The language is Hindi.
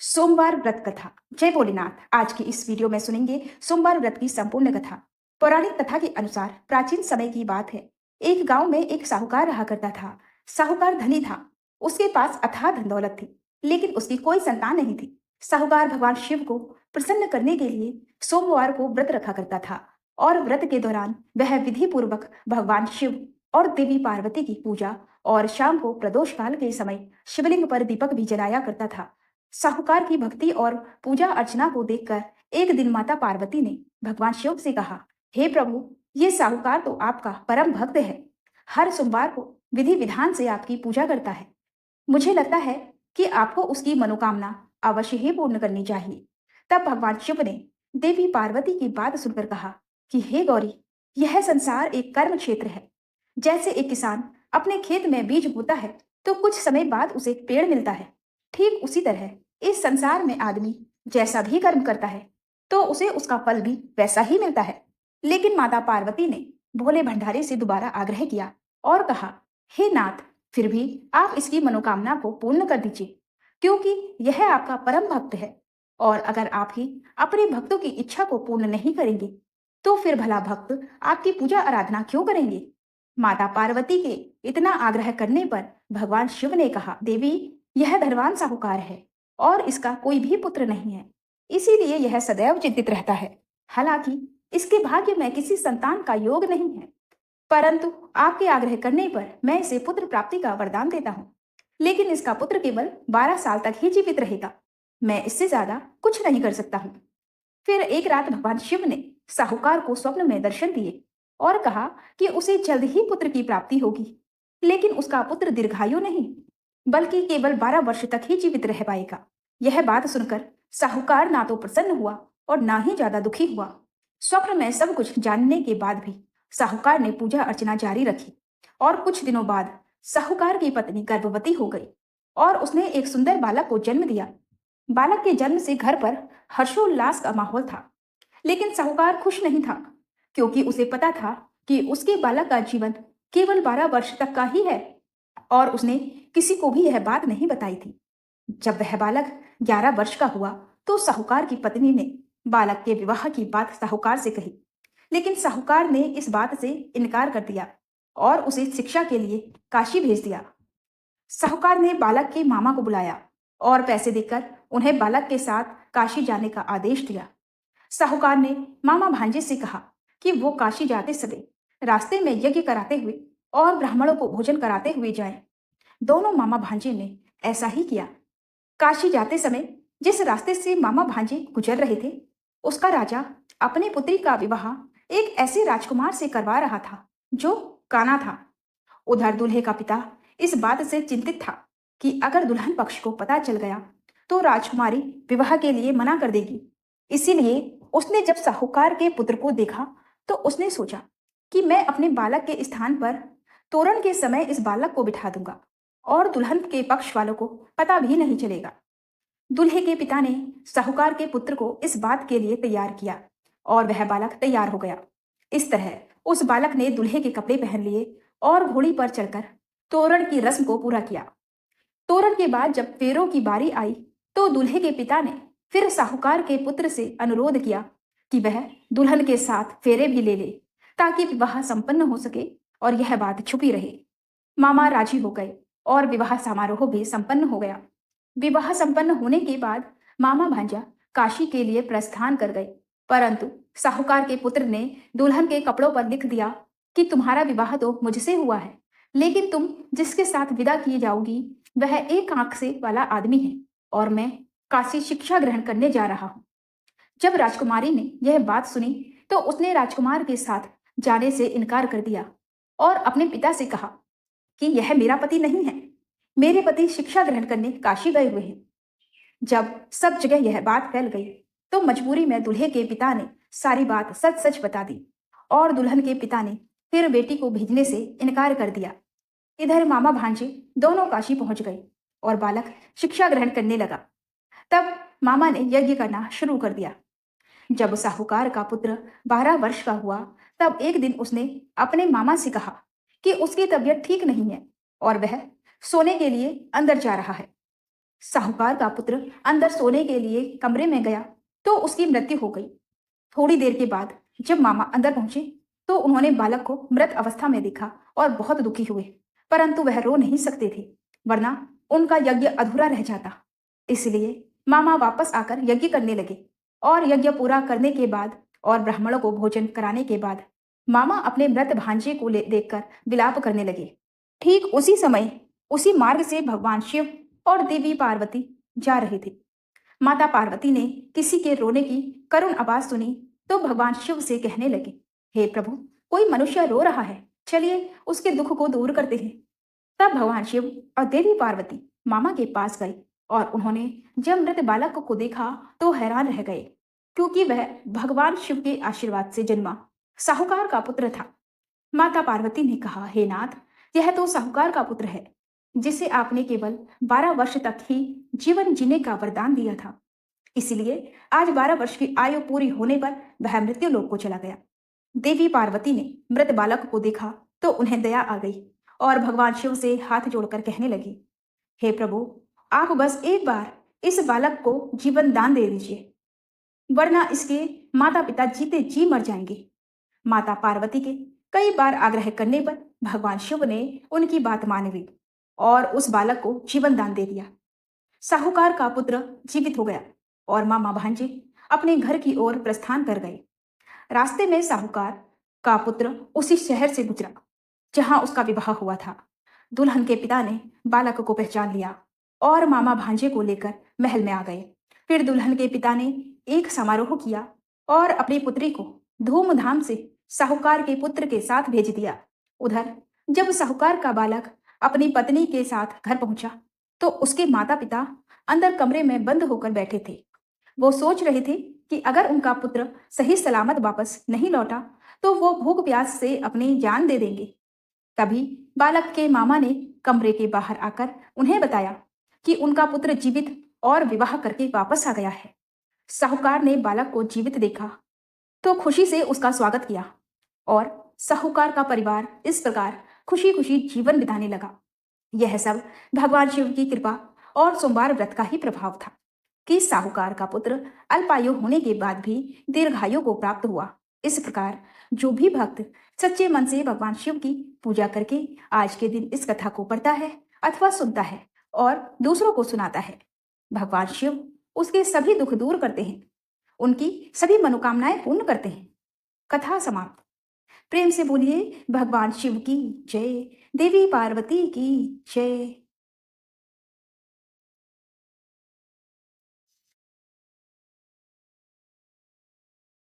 सोमवार व्रत कथा। जय भोलेनाथ। आज की इस वीडियो में सुनेंगे सोमवार व्रत की संपूर्ण कथा। पौराणिक कथा के अनुसार प्राचीन समय की बात है। एक गांव में एक साहूकार रहा करता था। साहूकार धनी था। उसके पास अथाह धन दौलत थी, लेकिन उसकी कोई संतान नहीं थी। साहूकार भगवान शिव को प्रसन्न करने के लिए सोमवार को व्रत रखा करता था, और व्रत के दौरान वह विधि पूर्वक भगवान शिव और देवी पार्वती की पूजा और शाम को प्रदोष काल के समय शिवलिंग पर दीपक भी जलाया करता था। साहूकार की भक्ति और पूजा अर्चना को देखकर एक दिन माता पार्वती ने भगवान शिव से कहा, हे प्रभु, ये साहूकार तो आपका परम भक्त है। हर सोमवार को विधि विधान से आपकी पूजा करता है। मुझे लगता है कि आपको उसकी मनोकामना अवश्य ही पूर्ण करनी चाहिए। तब भगवान शिव ने देवी पार्वती की बात सुनकर कहा कि हे गौरी, यह संसार एक कर्म क्षेत्र है। जैसे एक किसान अपने खेत में बीज बोता है तो कुछ समय बाद उसे पेड़ मिलता है, ठीक उसी तरह इस संसार में आदमी जैसा भी कर्म करता है तो उसे उसका फल भी वैसा ही मिलता है। लेकिन माता पार्वती ने भोले भंडारी से दोबारा आग्रह किया और कहा, हे नाथ, फिर भी आप इसकी मनोकामना को पूर्ण कर दीजिए, क्योंकि यह आपका परम भक्त है। और अगर आप ही अपने भक्तों की इच्छा को पूर्ण नहीं करेंगे तो फिर भला भक्त आपकी पूजा आराधना क्यों करेंगे। माता पार्वती के इतना आग्रह करने पर भगवान शिव ने कहा, देवी, यह धनवान साहूकार है और इसका कोई भी पुत्र नहीं है, इसीलिए यह सदैव चिंतित रहता है। हालांकि इसके भाग्य में किसी संतान का योग नहीं है, परंतु आपके आग्रह करने पर मैं इसे पुत्र प्राप्ति का वरदान देता हूँ। लेकिन इसका पुत्र केवल 12 साल तक ही जीवित रहेगा। मैं इससे ज्यादा कुछ नहीं कर सकता हूँ। फिर एक रात भगवान शिव ने साहूकार को स्वप्न में दर्शन दिए और कहा कि उसे जल्द ही पुत्र की प्राप्ति होगी, लेकिन उसका पुत्र दीर्घायु नहीं, बल्कि केवल 12 वर्ष तक ही जीवित रह पाएगा। यह बात सुनकर साहूकार ना तो प्रसन्न हुआ और ना ही ज्यादा दुखी हुआ। स्वप्न में सब कुछ जानने के बाद भी साहूकार ने पूजा अर्चना जारी रखी, और कुछ दिनों बाद साहूकार की पत्नी गर्भवती हो गई और उसने एक सुंदर बालक को जन्म दिया। बालक के जन्म से घर पर हर्षोल्लास का माहौल था, लेकिन साहूकार खुश नहीं था, क्योंकि उसे पता था कि उसके बालक का जीवन केवल 12 वर्ष तक का ही है, और उसने किसी को भी यह बात नहीं बताई थी। जब वह बालक 11 वर्ष का हुआ तो साहूकार की पत्नी ने बालक के विवाह की बात साहूकार से कही, लेकिन साहूकार ने इस बात से इनकार कर दिया और उसे शिक्षा के लिए काशी भेज दिया। साहूकार ने बालक के मामा को बुलाया और पैसे देकर उन्हें बालक के साथ काशी जाने का आदेश दिया। साहूकार ने मामा भांजे से कहा कि वो काशी जाते समय रास्ते में यज्ञ कराते हुए और ब्राह्मणों को भोजन कराते हुए जाएं। दोनों मामा भांजे ने ऐसा ही किया। काशी जाते समय जिस रास्ते से मामा भांजे गुजर रहे थे, उसका राजा अपनी पुत्री का विवाह एक ऐसे राजकुमार से करवा रहा था जो काना था। उधर दूल्हे का पिता इस बात से चिंतित था कि अगर दुल्हन पक्ष को पता चल गया तो राजकुमारी विवाह के लिए मना कर देगी। इसीलिए उसने जब साहूकार के पुत्र को देखा तो उसने सोचा कि मैं अपने बालक के स्थान पर तोरण के समय इस बालक को बिठा दूंगा और दुल्हन के पक्ष वालों को पता भी नहीं चलेगा। दूल्हे के पिता ने साहूकार के पुत्र को इस बात के लिए तैयार किया और वह बालक तैयार हो गया। इस तरह उस बालक ने दूल्हे के कपड़े पहन लिए और घोड़ी पर चढ़कर तोरण की रस्म को पूरा किया। तोरण के बाद जब फेरों की बारी आई तो दूल्हे के पिता ने फिर साहूकार के पुत्र से अनुरोध किया कि वह दुल्हन के साथ फेरे भी ले ले, ताकि विवाह संपन्न हो सके और यह बात छुपी रहे। मामा राजी हो गए और विवाह समारोह भी संपन्न हो गया। विवाह संपन्न होने के बाद मामा भांजा काशी के लिए प्रस्थान कर गए, परंतु साहूकार के पुत्र ने दुल्हन के कपड़ों पर लिख दिया कि तुम्हारा विवाह तो मुझसे हुआ है, लेकिन तुम जिसके साथ विदा किए जाओगी वह एक आंख से वाला आदमी है और मैं काशी शिक्षा ग्रहण करने जा रहा हूँ। जब राजकुमारी ने यह बात सुनी तो उसने राजकुमार के साथ जाने से इनकार कर दिया और अपने पिता से कहा कि यह मेरा पति नहीं है, मेरे पति शिक्षा ग्रहण करने काशी गए हुए हैं। जब सब जगह यह बात फैल गई तो मजबूरी में दूल्हे के पिता ने सारी बात सच सच बता दी और दुल्हन के पिता ने फिर बेटी को भेजने से इनकार कर दिया। इधर मामा भांजे दोनों काशी पहुंच गए और बालक शिक्षा ग्रहण करने लगा। तब मामा ने यज्ञ करना शुरू कर दिया। जब साहूकार का पुत्र 12 वर्ष का हुआ तब एक दिन उसने अपने मामा से कहा कि उसकी तबीयत ठीक नहीं है और वह सोने के लिए अंदर जा रहा है। साहूकार का पुत्र अंदर सोने के लिए कमरे में गया तो उसकी मृत्यु हो गई। थोड़ी देर के बाद जब मामा अंदर पहुंचे तो उन्होंने बालक को मृत अवस्था में देखा और बहुत दुखी हुए, परंतु वह रो नहीं सकते थे, वरना उनका यज्ञ अधूरा रह जाता। इसलिए मामा वापस आकर यज्ञ करने लगे और यज्ञ पूरा करने के बाद और ब्राह्मणों को भोजन कराने के बाद मामा अपने मृत भांजे को देखकर विलाप करने लगे। ठीक उसी समय उसी मार्ग से भगवान शिव और देवी पार्वती जा रहे थे। माता पार्वती ने किसी के रोने की करुण आवाज सुनी तो भगवान शिव से कहने लगे, हे प्रभु, कोई मनुष्य रो रहा है, चलिए उसके दुख को दूर करते हैं। तब भगवान शिव और देवी पार्वती मामा के पास गए और उन्होंने जब मृत बालक को देखा तो हैरान रह गए, क्योंकि वह भगवान शिव के आशीर्वाद से जन्मा साहूकार का पुत्र था। माता पार्वती ने कहा, हे नाथ, यह तो साहूकार का पुत्र है, जिसे आपने केवल 12 वर्ष तक ही जीवन जीने का वरदान दिया था। इसलिए आज 12 वर्ष की आयु पूरी होने पर वह मृत्यु लोक को चला गया। देवी पार्वती ने मृत बालक को देखा तो उन्हें दया आ गई और भगवान शिव से हाथ जोड़कर कहने लगी, हे प्रभु, आप बस एक बार इस बालक को जीवन दान दे दीजिए, वरना इसके माता पिता जीते जी मर जाएंगे। माता पार्वती के कई बार आग्रह करने पर भगवान शिव ने उनकी बात मान ली और उस बालक को जीवन दान दे दिया। साहूकार का पुत्र जीवित हो गया और मामा भांजे अपने घर की ओर प्रस्थान कर गए। रास्ते में साहूकार का पुत्र उसी शहर से गुजरा जहां उसका विवाह हुआ था। दुल्हन के पिता ने बालक को पहचान लिया और मामा भांजे को लेकर महल में आ गए। फिर दुल्हन के पिता ने एक समारोह किया और अपनी पुत्री को धूमधाम से साहूकार के पुत्र के साथ भेज दिया। उधर जब साहूकार का बालक अपनी पत्नी के साथ घर पहुंचा तो उसके माता पिता अंदर कमरे में बंद होकर बैठे थे। वो सोच रहे थे कि अगर उनका पुत्र सही सलामत वापस नहीं लौटा तो वो भूख प्यास से अपनी जान दे देंगे। तभी बालक के मामा ने कमरे के बाहर आकर उन्हें बताया कि उनका पुत्र जीवित और विवाह करके वापस आ गया है। साहूकार ने बालक को जीवित देखा तो खुशी से उसका स्वागत किया और साहूकार का परिवार इस प्रकार खुशी खुशी जीवन बिताने लगा। यह सब भगवान शिव की कृपा और सोमवार व्रत का ही प्रभाव था कि साहूकार का पुत्र अल्पायु होने के बाद भी दीर्घायु को प्राप्त हुआ। इस प्रकार जो भी भक्त सच्चे मन से भगवान शिव की पूजा करके आज के दिन इस कथा को पढ़ता है अथवा सुनता है और दूसरों को सुनाता है, भगवान शिव उसके सभी दुख दूर करते हैं, उनकी सभी मनोकामनाएं पूर्ण करते हैं। कथा समाप्त। प्रेम से बोलिए भगवान शिव की जय, देवी पार्वती की जय।